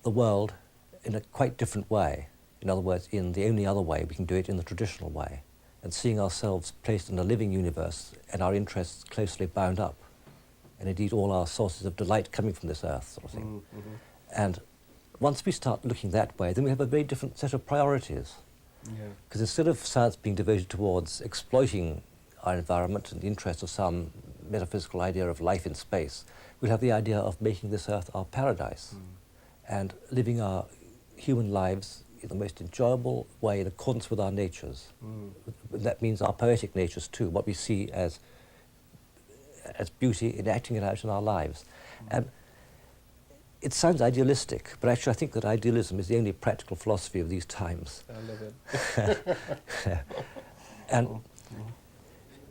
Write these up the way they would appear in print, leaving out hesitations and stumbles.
the world in a quite different way. In other words, in the only other way we can do it in the traditional way, and seeing ourselves placed in a living universe and our interests closely bound up, and indeed all our sources of delight coming from this earth, sort of thing. Mm-hmm. And once we start looking that way, then we have a very different set of priorities. Because instead of science being devoted towards exploiting our environment and the interest of some metaphysical idea of life in space, we'll have the idea of making this earth our paradise and living our human lives in the most enjoyable way in accordance with our natures. That means our poetic natures too, what we see as beauty, enacting it out in our lives. And it sounds idealistic, but actually I think that idealism is the only practical philosophy of these times. I love it.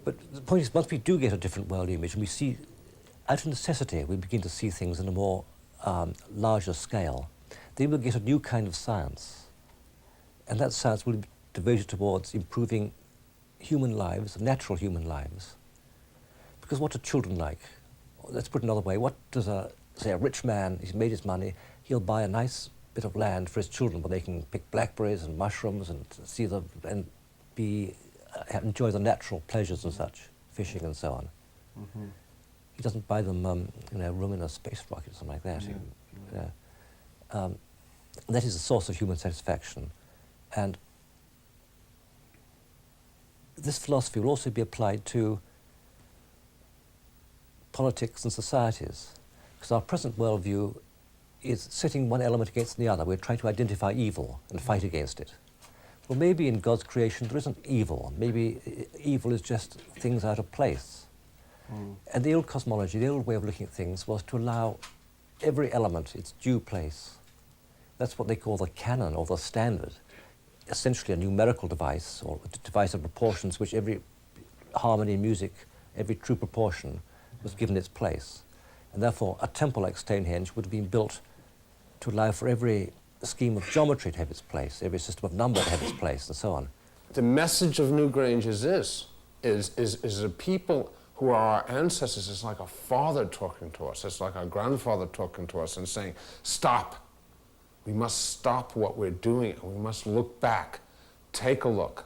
But the point is, once we do get a different world image and we see, out of necessity, we begin to see things in a more larger scale, then we'll get a new kind of science. And that science will be devoted towards improving human lives, natural human lives. Because what are children like? Let's put it another way. What does say a rich man, he's made his money, he'll buy a nice bit of land for his children where they can pick blackberries and mushrooms and see enjoy the natural pleasures and such, fishing and so on. He doesn't buy them, a room in a space rocket or something like that. That is the source of human satisfaction. And this philosophy will also be applied to politics and societies, because our present worldview is setting one element against the other. We're trying to identify evil and fight against it. Well, maybe in God's creation there isn't evil. Maybe evil is just things out of place. And the old cosmology, the old way of looking at things, was to allow every element its due place. That's what they call the canon or the standard, essentially a numerical device or a device of proportions which every harmony in music, every true proportion was given its place. And therefore a temple like Stonehenge would have been built to allow for every scheme of geometry to have its place, every system of number to have its place, and so on. The message of Newgrange is this, is a people who are our ancestors. It's like a father talking to us. It's like our grandfather talking to us and saying, stop. We must stop what we're doing, and we must look back, take a look.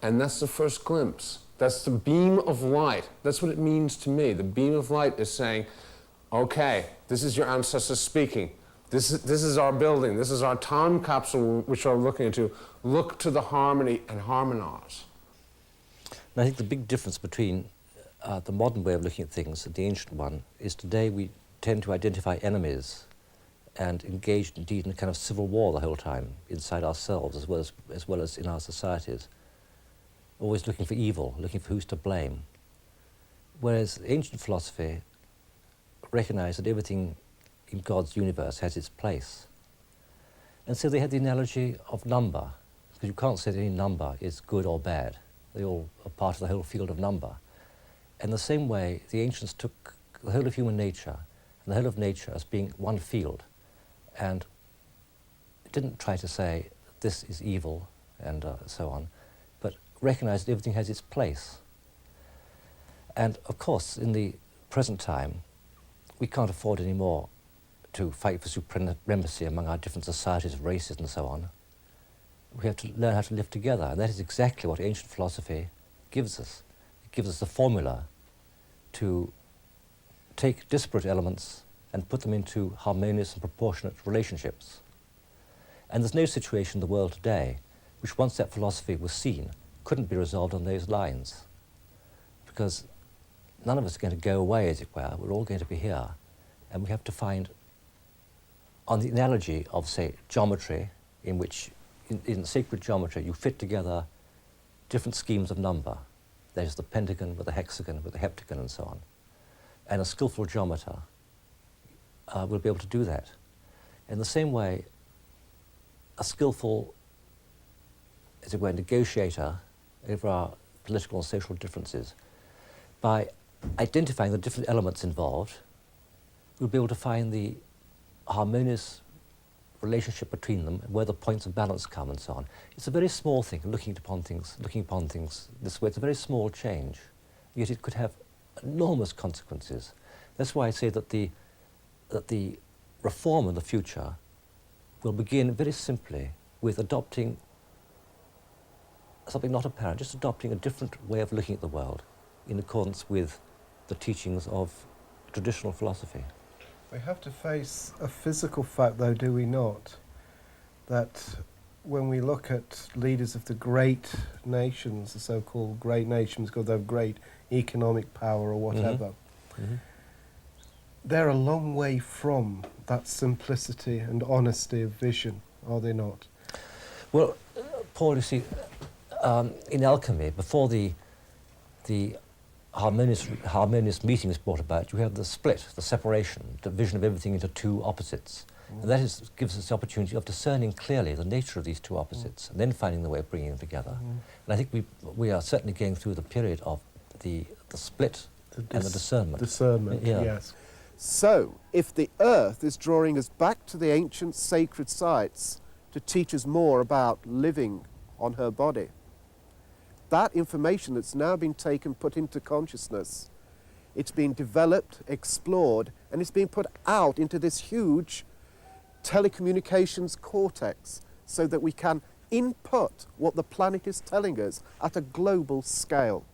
And that's the first glimpse. That's the beam of light. That's what it means to me. The beam of light is saying, okay, this is your ancestors speaking. This is our building. This is our time capsule which we're looking into. Look to the harmony and harmonize. And I think the big difference between the modern way of looking at things and the ancient one is today we tend to identify enemies and engage indeed in a kind of civil war the whole time inside ourselves as well as in our societies. Always looking for evil, looking for who's to blame. Whereas ancient philosophy recognized that everything in God's universe has its place. And so they had the analogy of number, because you can't say that any number is good or bad. They all are part of the whole field of number. In the same way, the ancients took the whole of human nature and the whole of nature as being one field, and didn't try to say this is evil and so on, but recognized that everything has its place. And of course, in the present time, we can't afford anymore to fight for supremacy among our different societies of races and so on. We have to learn how to live together, and that is exactly what ancient philosophy gives us. It gives us the formula to take disparate elements and put them into harmonious and proportionate relationships. And there's no situation in the world today which, once that philosophy was seen, couldn't be resolved on those lines. Because none of us are going to go away, as it were. We're all going to be here. And we have to find, on the analogy of, say, geometry, in which, in sacred geometry, you fit together different schemes of number. There's the pentagon with the hexagon, with the heptagon, and so on. And a skillful geometer will be able to do that. In the same way, a skillful, as it were, negotiator over our political and social differences, by identifying the different elements involved, we'll be able to find the harmonious relationship between them, where the points of balance come and so on. It's a very small thing, looking upon things this way. It's a very small change, yet it could have enormous consequences. That's why I say that the reform in the future will begin very simply with adopting something not apparent, just adopting a different way of looking at the world in accordance with the teachings of traditional philosophy. We have to face a physical fact, though, do we not? That when we look at leaders of the great nations, the so-called great nations, because they have great economic power or whatever, they're a long way from that simplicity and honesty of vision, are they not? Well, Paul, you see, in alchemy, before the harmonious meeting is brought about, you have the split, the separation, the division of everything into two opposites. And that gives us the opportunity of discerning clearly the nature of these two opposites, and then finding the way of bringing them together. And I think we are certainly going through the period of the split and the discernment. Discernment, Yeah. yes. So, if the earth is drawing us back to the ancient sacred sites to teach us more about living on her body, that information that's now been taken, put into consciousness, it's been developed, explored, and it's been put out into this huge telecommunications cortex so that we can input what the planet is telling us at a global scale.